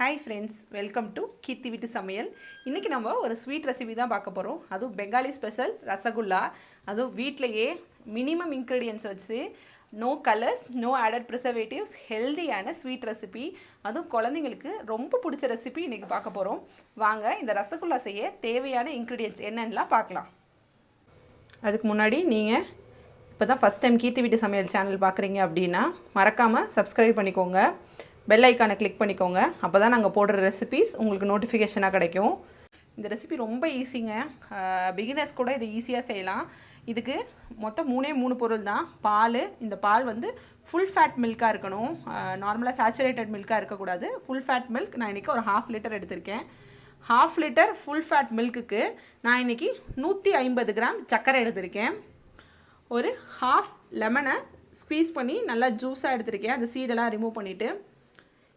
Hi friends, welcome to Kithi Vittu Samayal. இன்னைக்கு நம்ம ஒரு ஸ்வீட் ரெசிபி தான் பார்க்க போறோம். அது Bengali Special Rasagulla. அது வீட்லயே மினிமம் இன்கிரிடியன்ட்ஸ் வச்சு no colors, no added preservatives, healthy ஆன ஸ்வீட் ரெசிபி. அது குழந்தைகளுக்கு ரொம்ப பிடிச்ச ரெசிபி இன்னைக்கு பார்க்க போறோம். வாங்க இந்த ரசகுல்லா செய்ய தேவையான இன்கிரிடியன்ட்ஸ் என்னென்னலாம் பார்க்கலாம். அதுக்கு முன்னாடி நீங்க இப்போதான் ஃபர்ஸ்ட் டைம் கீர்த்தி வீட்டு சமையல் சேனல் பார்க்குறீங்க அப்படின்னா மறக்காமல் சப்ஸ்கிரைப் பண்ணிக்கோங்க, பெல் ஐக்கானை கிளிக் பண்ணிக்கோங்க. அப்போ தான் நாங்கள் போடுற ரெசிபீஸ் உங்களுக்கு நோட்டிஃபிகேஷனாக கிடைக்கும். இந்த ரெசிபி ரொம்ப ஈஸிங்க, பிகினர்ஸ் கூட இது ஈஸியாக செய்யலாம். இதுக்கு மொத்தம் மூணு பொருள் தான். பால், இந்த பால் வந்து ஃபுல் ஃபேட் மில்காக இருக்கணும், நார்மலாக சேச்சுரேட்டட் மில்காக இருக்கக்கூடாது. ஃபுல் ஃபேட் மில்க் நான் இன்றைக்கி ஒரு 1/2 லிட்டர் எடுத்திருக்கேன். 1/2 லிட்டர் ஃபுல் ஃபேட் மில்க்குக்கு நான் இன்றைக்கி 150 கிராம் சர்க்கரை எடுத்திருக்கேன். ஒரு 1/2 லெமனை ஸ்க்வீஸ் பண்ணி நல்லா ஜூஸாக எடுத்திருக்கேன். அந்த சீடெல்லாம் ரிமூவ் பண்ணிவிட்டு.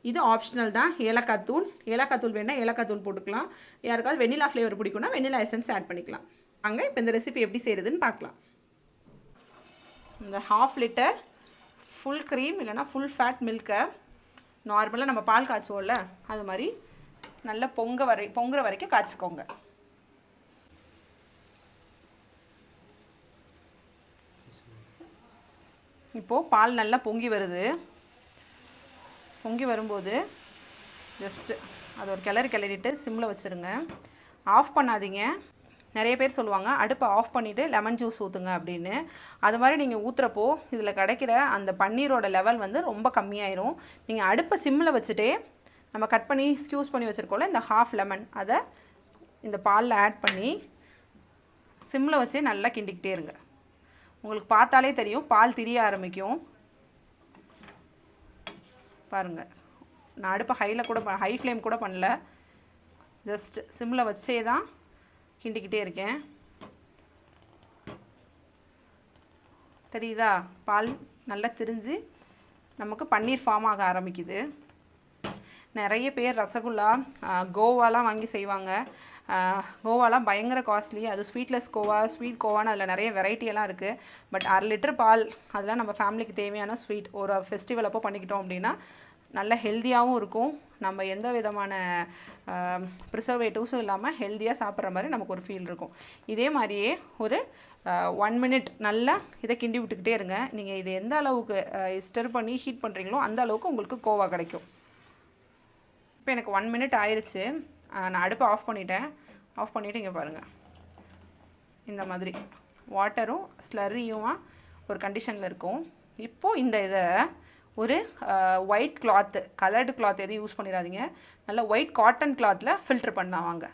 இது ஆப்ஷனல் தான். ஏலக்காய் தூள் வேணால் ஏலக்காய் தூள் போட்டுக்கலாம். யாருக்காவது வெண்ணிலா ஃப்ளேவர் பிடிக்கும்னா வெண்ணிலா எசன்ஸ் ஆட் பண்ணிக்கலாம். அங்கே இப்போ இந்த ரெசிபி எப்படி செய்கிறதுன்னு பார்க்கலாம். இந்த 1/2 லிட்டர் ஃபுல் க்ரீம் இல்லைனா ஃபுல் ஃபேட் மில்கை நார்மலாக நம்ம பால் காய்ச்சுவோம்ல அது மாதிரி நல்லா பொங்குற வரைக்கும் காய்ச்சிக்கோங்க. இப்போது பால் நல்லா பொங்கி வரும்போது ஜஸ்ட்டு அது ஒரு கிளறிட்டு சிம்மில் வச்சுருங்க. ஆஃப் பண்ணாதீங்க. நிறைய பேர் சொல்லுவாங்க அடுப்பை ஆஃப் பண்ணிவிட்டு லெமன் ஜூஸ் ஊற்றுங்க அப்படின்னு. அது மாதிரி நீங்கள் ஊற்றுறப்போ இதில் கிடைக்கிற அந்த பன்னீரோட லெவல் வந்து ரொம்ப கம்மியாயிரும். நீங்கள் அடுப்பை சிம்மில் வச்சுட்டே நம்ம கட் பண்ணி ஸ்க்யூஸ் பண்ணி வச்சுருக்கோம்ல இந்த 1/2 லெமன், அதை இந்த பாலில் ஆட் பண்ணி சிம்மில் வச்சே நல்லா கிண்டிக்கிட்டே இருங்க. உங்களுக்கு பார்த்தாலே தெரியும் பால் திரிய ஆரம்பிக்கும். பாருங்கள், நான் அடுப்பை ஹை ஃப்ளேம் கூட பண்ணல, ஜஸ்ட் சிம்மில் வச்சே தான் கிண்டிக்கிட்டே இருக்கேன். தெரியுதா? பால் நல்லா திரிஞ்சு நமக்கு பன்னீர் ஃபார்ம் ஆக ஆரம்பிக்குது. நிறைய பேர் ரசகுல்லா கோவாலாம் வாங்கி செய்வாங்க. கோவாலாம் பயங்கர காஸ்ட்லி. அது ஸ்வீட்லெஸ் கோவா, ஸ்வீட் கோவான்னு அதில் நிறைய வெரைட்டியெல்லாம் இருக்குது. பட் 1/2 லிட்டர் பால், அதெல்லாம் நம்ம ஃபேமிலிக்கு தேவையான ஸ்வீட் ஒரு ஃபெஸ்டிவல் அப்போ பண்ணிக்கிட்டோம் அப்படின்னா நல்ல ஹெல்த்தியாகவும் இருக்கும். நம்ம எந்த விதமான ப்ரிசர்வேட்டிவ்ஸும் இல்லாமல் ஹெல்த்தியாக சாப்பிட்ற மாதிரி நமக்கு ஒரு ஃபீல் இருக்கும். இதே மாதிரியே ஒரு 1 மினிட் நல்லா இதை கிண்டி விட்டுக்கிட்டே இருங்க. நீங்கள் இது எந்த அளவுக்கு ஸ்டர் பண்ணி ஹீட் பண்ணுறீங்களோ அந்த அளவுக்கு உங்களுக்கு கோவா கிடைக்கும். இப்போ எனக்கு 1 மினிட் ஆயிடுச்சு. நான் அடுப்பை ஆஃப் பண்ணிவிட்டு இங்கே பாருங்கள், இந்த மாதிரி வாட்டரும் ஸ்லர்ரியும் ஒரு கண்டிஷனில் இருக்கும். இப்போது இதை ஒரு ஒயிட் கிளாத்து, கலர்டு கிளாத் எதுவும் யூஸ் பண்ணிடாதீங்க, நல்லா ஒயிட் காட்டன் கிளாத்தில் ஃபில்ட்ரு பண்ணலாம். வாங்க,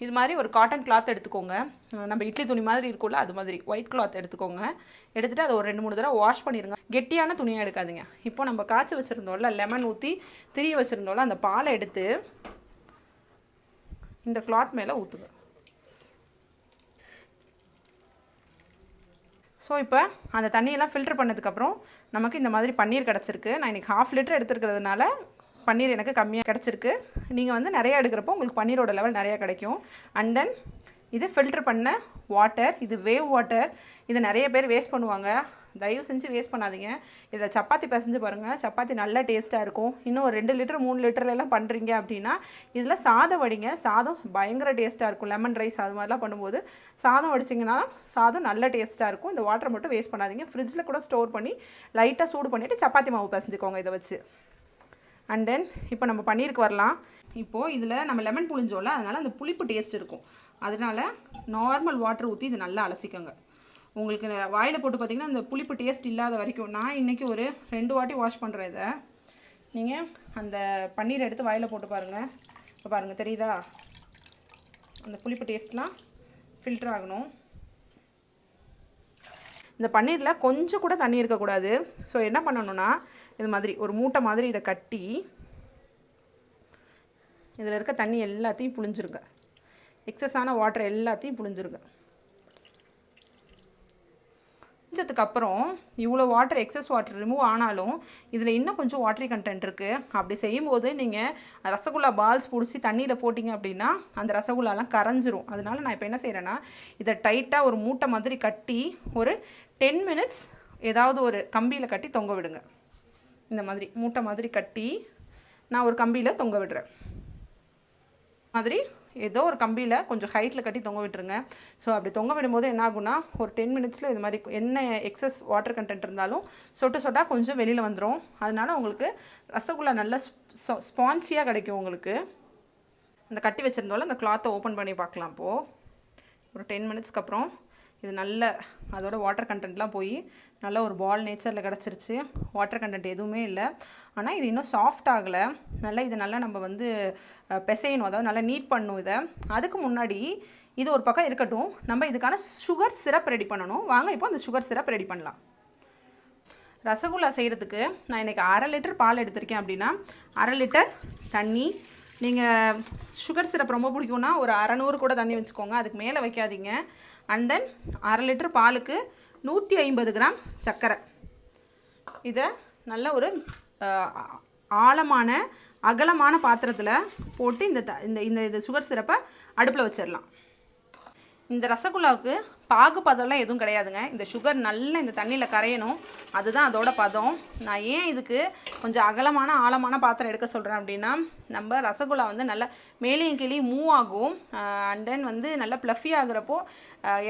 இது மாதிரி ஒரு காட்டன் கிளாத் எடுத்துக்கோங்க. நம்ம இட்லி துணி மாதிரி இருக்கும்ல அது மாதிரி ஒயிட் கிளாத் எடுத்துக்கோங்க. எடுத்துகிட்டு அதை ஒரு 2-3 தடவை வாஷ் பண்ணிடுங்க. கெட்டியான துணியாக எடுக்காதீங்க. இப்போ நம்ம காய்ச்சி வச்சுருந்தோம்ல, லெமன் ஊற்றி திரிய வச்சுருந்தோம்ல, அந்த பாலை எடுத்து இந்த கிளாத் மேலே ஊற்றுங்க. ஸோ இப்போ அந்த தண்ணியெல்லாம் ஃபில்ட்ரு பண்ணதுக்கப்புறம் நமக்கு இந்த மாதிரி பன்னீர் கிடச்சிருக்கு. நான் இன்றைக்கி 1/2 லிட்டர் எடுத்துருக்கிறதுனால பன்னீர் எனக்கு கம்மியாக கிடச்சிருக்கு. நீங்கள் வந்து நிறையா எடுக்கிறப்போ உங்களுக்கு பன்னீரோட லெவல் நிறையா கிடைக்கும். அண்ட் தென் இது ஃபில்ட்ரு பண்ண வாட்டர், இது வேவ் வாட்டர். இதை நிறைய பேர் வேஸ்ட் பண்ணுவாங்க. தயவு செஞ்சு வேஸ்ட் பண்ணாதீங்க. இதில் சப்பாத்தி பிசைஞ்சு பாருங்கள், சப்பாத்தி நல்லா டேஸ்ட்டாக இருக்கும். இன்னும் ஒரு 2 லிட்டர் 3 லிட்டர்லாம் பண்ணுறீங்க அப்படின்னா இதில் சாதம் வடிங்க. சாதம் பயங்கர டேஸ்ட்டாக இருக்கும். லெமன் ரைஸ் அது மாதிரிலாம் பண்ணும்போது சாதம் வடிச்சிங்கன்னா சாதம் நல்ல டேஸ்ட்டாக இருக்கும். இந்த வாட்டரை மட்டும் வேஸ்ட் பண்ணாதீங்க. ஃப்ரிட்ஜில் கூட ஸ்டோர் பண்ணி லைட்டாக சூடு பண்ணிவிட்டு சப்பாத்தி மாவு பிசைஞ்சுக்கோங்க இதை வச்சு. அண்ட் தென் இப்போ நம்ம பன்னீருக்கு வரலாம். இப்போது இதில் நம்ம லெமன் புளிஞ்சோம்ல, அதனால் அந்த புளிப்பு டேஸ்ட் இருக்கும். அதனால் நார்மல் வாட்டர் ஊற்றி இது நல்லா அலசிக்கோங்க. உங்களுக்கு வாயில் போட்டு பார்த்திங்கன்னா அந்த புளிப்பு டேஸ்ட் இல்லாத வரைக்கும். நான் இன்றைக்கி ஒரு 2 வாட்டி வாஷ் பண்ணுறேன். இதை நீங்கள் அந்த பன்னீரை எடுத்து வாயில் போட்டு பாருங்கள். இப்போ பாருங்கள், தெரியுதா? அந்த புளிப்பு டேஸ்ட்லாம் ஃபில்டர் ஆகணும். இந்த பன்னீரில் கொஞ்சம் கூட தண்ணி இருக்கக்கூடாது. ஸோ என்ன பண்ணணுன்னா இது மாதிரி ஒரு மூட்டை மாதிரி இதை கட்டி இதில் இருக்க தண்ணி எல்லாத்தையும் புழிஞ்சிருங்க. எக்ஸஸான வாட்டர் எல்லாத்தையும் புழிஞ்சிருங்க. அப்புறம் இவ்வளோ வாட்டர், எக்ஸஸ் வாட்டர் ரிமூவ் ஆனாலும் இதில் இன்னும் கொஞ்சம் வாட்டரி கண்டென்ட் இருக்குது. அப்படி செய்யும்போது நீங்கள் ரசகுல்லா பால்ஸ் பிடிச்சி தண்ணியில் போட்டிங்க அப்படின்னா அந்த ரசகுல்லாலாம் கரைஞ்சிரும். அதனால நான் இப்போ என்ன செய்கிறேன்னா இதை டைட்டாக ஒரு மூட்டை மாதிரி கட்டி ஒரு 10 மினிட்ஸ் ஏதாவது ஒரு கம்பியில் கட்டி தொங்க விடுங்க. இந்த மாதிரி மூட்டை மாதிரி கட்டி நான் ஒரு கம்பியில் தொங்க விடுறேன். மாதிரி ஏதோ ஒரு கம்பியில் கொஞ்சம் ஹைட்டில் கட்டி தொங்க விட்டுருங்க. ஸோ அப்படி தொங்க விடும்போது என்ன ஆகுனா ஒரு 10 மினிட்ஸில் இது மாதிரி என்ன எக்ஸஸ் வாட்டர் கண்டென்ட் இருந்தாலும் சொட்டு சொட்டாக கொஞ்சம் வெளியில் வந்துடும். அதனால் உங்களுக்கு ரசகுல்லா நல்ல ஸ்பான்சியாக கிடைக்கும். உங்களுக்கு அந்த கட்டி வச்சுருந்தாலும் அந்த கிளாத்தை ஓப்பன் பண்ணி பார்க்கலாம். இப்போது ஒரு 10 மினிட்ஸ்க்கு அப்புறம் இது நல்ல அதோட வாட்டர் கண்டென்ட்லாம் போய் நல்ல ஒரு பால் நேச்சரில் கிடச்சிருச்சு. வாட்டர் கண்டென்ட் எதுவுமே இல்லை. ஆனால் இது இன்னும் சாஃப்ட் ஆகலை. நல்லா இது நல்லா நம்ம வந்து பிசையணும், அதாவது நல்லா நீட் பண்ணணும் இதை. அதுக்கு முன்னாடி இது ஒரு பக்கம் இருக்கட்டும், நம்ம இதுக்கான சுகர் சிரப் ரெடி பண்ணணும். வாங்க இப்போ அந்த சுகர் சிரப் ரெடி பண்ணலாம். ரசகுல்லா செய்கிறதுக்கு நான் இன்றைக்கி 1/2 லிட்டர் பால் எடுத்திருக்கேன். அப்படின்னா 1/2 லிட்டர் தண்ணி. நீங்கள் சுகர் சிரப் ரொம்ப பிடிக்கும்னா ஒரு 600 கூட தண்ணி வச்சுக்கோங்க, அதுக்கு மேலே வைக்காதீங்க. அண்ட் தென் 1/2 லிட்டர் பாலுக்கு 150 கிராம் சர்க்கரை. இதை நல்ல ஒரு ஆழமான அகலமான பாத்திரத்தில் போட்டு இந்த சுகர் சிரப்பை அடுப்பில் வச்சிடலாம். இந்த ரசகுல்லாவுக்கு பாகு பதம்லாம் எதுவும் கிடையாதுங்க. இந்த சுகர் நல்லா இந்த தண்ணியில் கரையணும், அதுதான் அதோட பதம். நான் ஏன் இதுக்கு கொஞ்சம் அகலமான ஆழமான பாத்திரம் எடுக்க சொல்கிறேன் அப்படின்னா, நம்ம ரசகுல்லா வந்து நல்லா மேலேயும் கீழே மூவ் ஆகும். அண்ட் தென் வந்து நல்லா ப்ளஃபி ஆகுறப்போ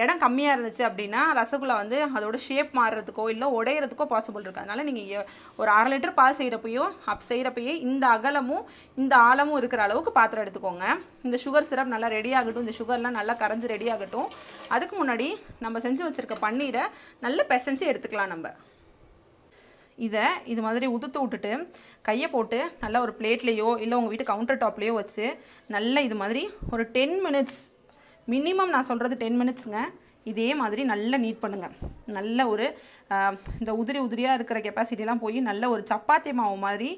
இடம் கம்மியாக இருந்துச்சு அப்படின்னா ரசகுல்லா வந்து அதோட ஷேப் மாறுறதுக்கோ இல்லை உடையிறதுக்கோ பாசிபிள் இருக்குது. அதனால் நீங்கள் ஒரு 1/2 லிட்டர் பால் செய்கிறப்பையே இந்த அகலமும் இந்த ஆழமும் இருக்கிற அளவுக்கு பாத்திரம் எடுத்துக்கோங்க. இந்த சுகர் சிரப் நல்லா ரெடி ஆகட்டும், இந்த சுகர்லாம் நல்லா கரைஞ்சி ரெடி ஆகட்டும். அதுக்கு முன்னாடி நம்ம செஞ்சு வச்சுருக்க பன்னீரை நல்ல பிசைஞ்சு எடுத்துக்கலாம். நம்ம இது மாதிரி உதுத்து விட்டுட்டு கையை போட்டு நல்லா ஒரு பிளேட்லேயோ இல்லை உங்கள் வீட்டு கவுண்டர் டாப்லேயோ வச்சு நல்லா இது மாதிரி ஒரு 10 மினிட்ஸ் மினிமம், நான் சொல்கிறது 10 மினிட்ஸுங்க. இதே மாதிரி நல்லா நீட் பண்ணுங்கள். நல்ல ஒரு இந்த உதிரியாக இருக்கிற கெப்பாசிட்டிலாம் போய் நல்ல ஒரு சப்பாத்தி மாவு மாதிரி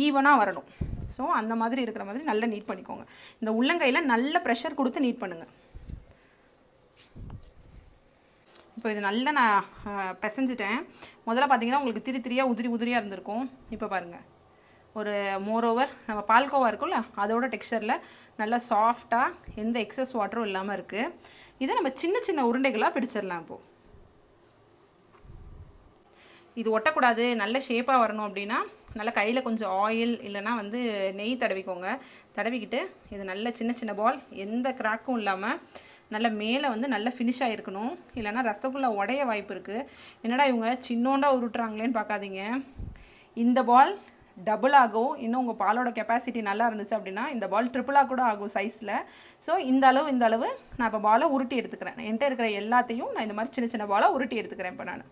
ஈவனாக வரணும். ஸோ அந்த மாதிரி இருக்கிற மாதிரி நல்லா நீட் பண்ணிக்கோங்க. இந்த உள்ளங்கையில் நல்ல ப்ரெஷர் கொடுத்து நீட் பண்ணுங்கள். இப்போ இது நல்லா நான் பிசைஞ்சிட்டேன். முதல்ல பார்த்தீங்கன்னா உங்களுக்கு திரியாக உதிரியாக இருந்திருக்கும். இப்போ பாருங்கள், ஒரு மோரோவர் நம்ம பால்கோவா இருக்கும்ல அதோட டெக்ஸ்சரில் நல்லா சாஃப்டாக எந்த எக்ஸஸ் வாட்டரும் இல்லாமல் இருக்குது. இதை நம்ம சின்ன சின்ன உருண்டைகளாக பிடிச்சிடலாம். இப்போது இது ஒட்டக்கூடாது, நல்ல ஷேப்பாக வரணும் அப்படின்னா நல்லா கையில் கொஞ்சம் ஆயில் இல்லைனா வந்து நெய் தடவிக்கோங்க. தடவிக்கிட்டு இது நல்ல சின்ன சின்ன பால், எந்த கிராக்கும் இல்லாமல் நல்ல மேலே வந்து நல்ல ஃபினிஷாக இருக்கணும். இல்லைனா ரசகுல்லா உடைய வாய்ப்பு இருக்குது. என்னடா இவங்க சின்னோண்டா உருட்டுறாங்களேன்னு பார்க்காதீங்க. இந்த பால் டபுள் ஆகும். இன்னும் உங்கள் பாலோட கெப்பாசிட்டி நல்லா இருந்துச்சு அப்படின்னா இந்த பால் ட்ரிபிளாக கூட ஆகும் சைஸில். ஸோ இந்த அளவு நான் இப்போ பாலை உருட்டி எடுத்துக்கிறேன். என்கிட்ட இருக்கிற எல்லாத்தையும் நான் இந்த மாதிரி சின்ன சின்ன பாலாக உருட்டி எடுத்துக்கிறேன். இப்போ நான்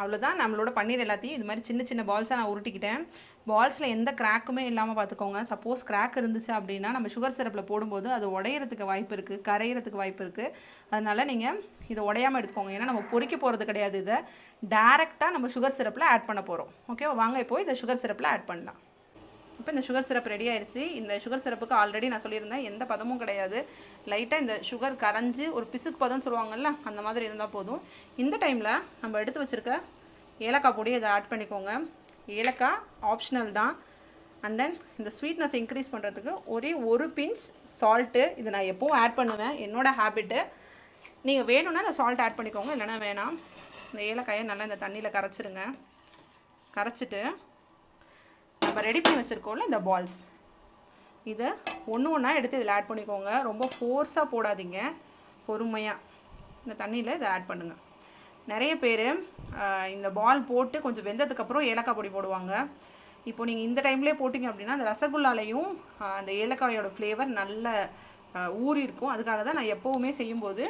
அவ்வளோதான். நம்மளோட பன்னீர் எல்லாத்தையும் இது மாதிரி சின்ன சின்ன பால்ஸாக நான் உருட்டிக்கிட்டேன். பால்ஸில் எந்த கிராக்குமே இல்லாமல் பார்த்துக்கோங்க. சப்போஸ் கிராக் இருந்துச்சு அப்படின்னா நம்ம சுகர் சிரப்பில் போடும்போது அது உடையிறதுக்கு வாய்ப்பு இருக்குது, கரையிறதுக்கு வாய்ப்பு இருக்குது. அதனால் நீங்கள் இதை உடையாமல் எடுத்துக்கோங்க. ஏன்னா நம்ம பொறிக்க போகிறது கிடையாது, இதை டேரெக்டாக நம்ம சுகர் சிரப்பில் ஆட் பண்ண போகிறோம். ஓகேவா? வாங்க இப்போ இதை சுகர் சிரப்பில் ஆட் பண்ணலாம். இப்போ இந்த சுகர் சிரப் ரெடி ஆயிடுச்சு. இந்த சுகர் சிரப்புக்கு ஆல்ரெடி நான் சொல்லியிருந்தேன் எந்த பதமும் கிடையாது. லைட்டாக இந்த சுகர் கரைஞ்சி ஒரு பிசுக்கு பதம்னு சொல்லுவாங்கல்ல, அந்த மாதிரி இருந்தால் போதும். இந்த டைமில் நம்ம எடுத்து வச்சுருக்க ஏலக்காய் பொடி இதை ஆட் பண்ணிக்கோங்க. ஏலக்காய் ஆப்ஷனல் தான். அண்ட் தென் இந்த ஸ்வீட்னஸ் இன்க்ரீஸ் பண்ணுறதுக்கு ஒரே ஒரு பிஞ்ச் சால்ட்டு, இதை நான் எப்போவும் ஆட் பண்ணுவேன், என்னோடய ஹேபிட்டு. நீங்கள் வேணும்னா இந்த சால்ட் ஆட் பண்ணிக்கோங்க, இல்லைனா வேணாம். இந்த ஏலக்காயை நல்லா இந்த தண்ணியில் கரைச்சிடுங்க. கரைச்சிட்டு நம்ம ரெடி பண்ணி வச்சுருக்கோம்ல இந்த பால்ஸ், இதை ஒன்றா எடுத்து இதில் ஆட் பண்ணிக்கோங்க. ரொம்ப ஃபோர்ஸாக போடாதீங்க, பொறுமையாக இந்த தண்ணியில் இதை ஆட் பண்ணுங்கள். நிறைய பேர் இந்த பால் போட்டு கொஞ்சம் வெந்ததுக்கப்புறம் ஏலக்காய் பொடி போடுவாங்க. இப்போ நீங்கள் இந்த டைம்லேயே போட்டிங்க அப்படின்னா அந்த ரசகுல்லாலையும் அந்த ஏலக்காயோட ஃப்ளேவர் நல்ல ஊறி இருக்கும். அதுக்காக தான் நான் எப்போவுமே செய்யும்போது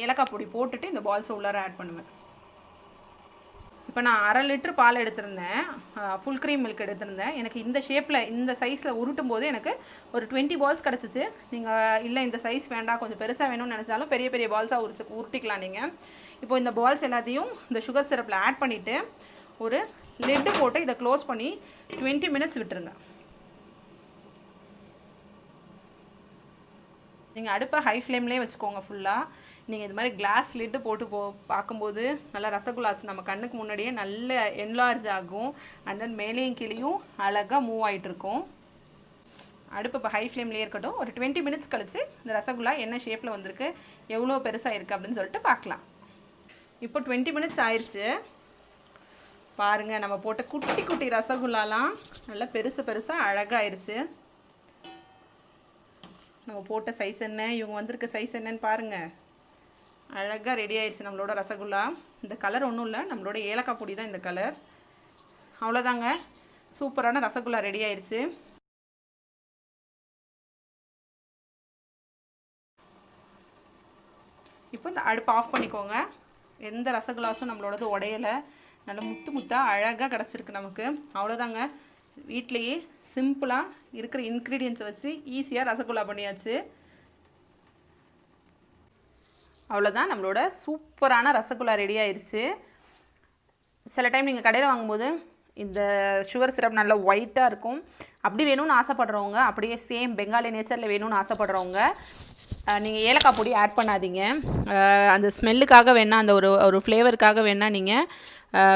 ஏலக்காய் பொடி போட்டுட்டு இந்த பால்ஸை உள்ளார ஆட் பண்ணுவேன். இப்போ நான் 1/2 லிட்டர் பால் எடுத்திருந்தேன், ஃபுல் க்ரீம் மில்க் எடுத்திருந்தேன். எனக்கு இந்த ஷேப்பில் இந்த சைஸில் உருட்டும் போது எனக்கு ஒரு 20 பால்ஸ் கிடச்சிச்சு. நீங்கள் இல்லை இந்த சைஸ் வேண்டாம் கொஞ்சம் பெருசாக வேணும்னு நினச்சாலும் பெரிய பெரிய பால்ஸாக உருட்டிக்கலாம் நீங்கள். இப்போ இந்த பால்ஸ் எல்லாத்தையும் இந்த சுகர் சிரப்பில் ஆட் பண்ணிவிட்டு ஒரு லிட்டு போட்டு இதை க்ளோஸ் பண்ணி 20 மினிட்ஸ் விட்டுருங்க. நீங்கள் அடுப்பை ஹை ஃப்ளேம்லேயே வச்சுக்கோங்க ஃபுல்லாக. நீங்கள் இது மாதிரி கிளாஸ் லிட்டு போட்டு பார்க்கும்போது நல்லா ரசகுல்லாஸ் நம்ம கண்ணுக்கு முன்னாடியே நல்ல என்லார்ஜ் ஆகும். அண்ட் தென் மேலேயும் கீழேயும் அழகாக மூவ் ஆகிட்டுருக்கும். அடுப்பு இப்போ ஹை ஃப்ளேம்லேயே இருக்கட்டும். ஒரு 20 மினிட்ஸ் கழிச்சு இந்த ரசகுல்லா என்ன ஷேப்பில் வந்திருக்கு, எவ்வளோ பெருசாக இருக்குது அப்படின்னு சொல்லிட்டு பார்க்கலாம். இப்போ 20 மினிட்ஸ் ஆயிடுச்சு. பாருங்கள், நம்ம போட்ட குட்டி குட்டி ரசகுல்லாலாம் நல்லா பெருசு பெருசாக அழகாயிருச்சு. நம்ம போட்ட சைஸ் என்ன, இவங்க வந்திருக்க சைஸ் என்னன்னு பாருங்கள். அழகாக ரெடி ஆயிடுச்சு நம்மளோட ரசகுல்லா. இந்த கலர் ஒன்றும் இல்லை, நம்மளோட ஏலக்காய் பொடி தான் இந்த கலர். அவ்வளோதாங்க, சூப்பரான ரசகுல்லா ரெடி ஆயிடுச்சு. இப்போ இந்த அடுப்பு ஆஃப் பண்ணிக்கோங்க. எந்த ரசகுல்லாஸும் நம்மளோடது உடையலை, நல்லா முத்து முத்தாக அழகாக கிடச்சிருக்கு நமக்கு. அவ்வளோதாங்க, வீட்டிலையே சிம்பிளாக இருக்கிற இன்க்ரீடியன்ஸை வச்சு ஈஸியாக ரசகுல்லா பண்ணியாச்சு. அவ்வளோதான், நம்மளோட சூப்பரான ரசகுல்லா ரெடி ஆயிடுச்சு. சில டைம் நீங்கள் கடையில் வாங்கும்போது இந்த சுகர் சிரப் நல்லா ஒயிட்டாக இருக்கும். அப்படி வேணும்னு ஆசைப்படுறவங்க, அப்படியே சேம் பெங்காலி நேச்சரில் வேணும்னு ஆசைப்படுறவங்க நீங்கள் ஏலக்காய் பொடி ஆட் பண்ணாதீங்க. அந்த ஸ்மெல்லுக்காக வேணால், அந்த ஒரு ஃப்ளேவருக்காக வேணால் நீங்கள்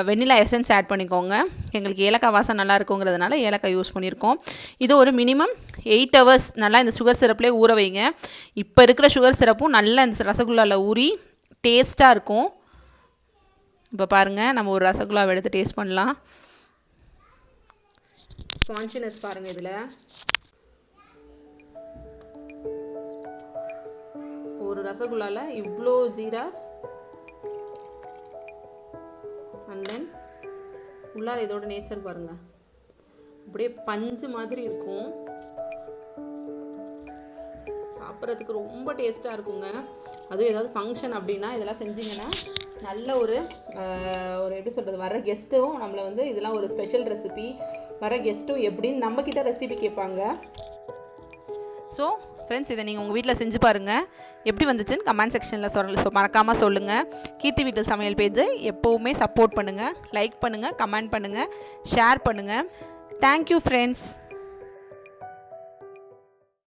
வெண்ணிலா எசன்ஸ் ஆட் பண்ணிக்கோங்க. எங்களுக்கு ஏலக்காய் வாசம் நல்லா இருக்குங்கிறதுனால ஏலக்காய் யூஸ் பண்ணியிருக்கோம். இது ஒரு மினிமம் 8 hours நல்லா இந்த சுகர் சிரப்லேயே ஊற வைங்க. இப்போ இருக்கிற சுகர் சிரப்பும் நல்லா இந்த ரசகுல்லாவில் ஊறி டேஸ்ட்டாக இருக்கும். இப்போ பாருங்கள், நம்ம ஒரு ரசகுல்லாவை எடுத்து டேஸ்ட் பண்ணலாம். ஸ்பான்ஜினஸ் பாருங்கள், இதில் ஒரு ரசகுல்லாவில் இவ்வளோ ஜீராஸ் அண்ட் தென் உள்ளார இதோட நேச்சர் பாருங்கள், அப்படியே பஞ்சு மாதிரி இருக்கும். சாப்பிட்றதுக்கு ரொம்ப டேஸ்ட்டாக இருக்குங்க. அதுவும் ஏதாவது ஃபங்க்ஷன் அப்படின்னா இதெல்லாம் செஞ்சிங்கன்னா நல்ல ஒரு எப்படி சொல்கிறது, வர கெஸ்ட்டும் நம்மளை வந்து இதெல்லாம் ஒரு ஸ்பெஷல் ரெசிபி, வர கெஸ்ட்டும் எப்படின்னு நம்மக்கிட்ட ரெசிபி கேட்பாங்க. ஸோ ஃப்ரெண்ட்ஸ், இதை நீங்கள் உங்கள் வீட்டில் செஞ்சு பாருங்கள். எப்படி வந்துச்சுன்னு கமெண்ட் செக்ஷனில் மறக்காமல் சொல்லுங்கள். கீர்த்தி வீட்டு சமையல் பேஜை எப்போவுமே சப்போர்ட் பண்ணுங்கள், லைக் பண்ணுங்கள், கமெண்ட் பண்ணுங்கள், ஷேர் பண்ணுங்கள். Thank you friends.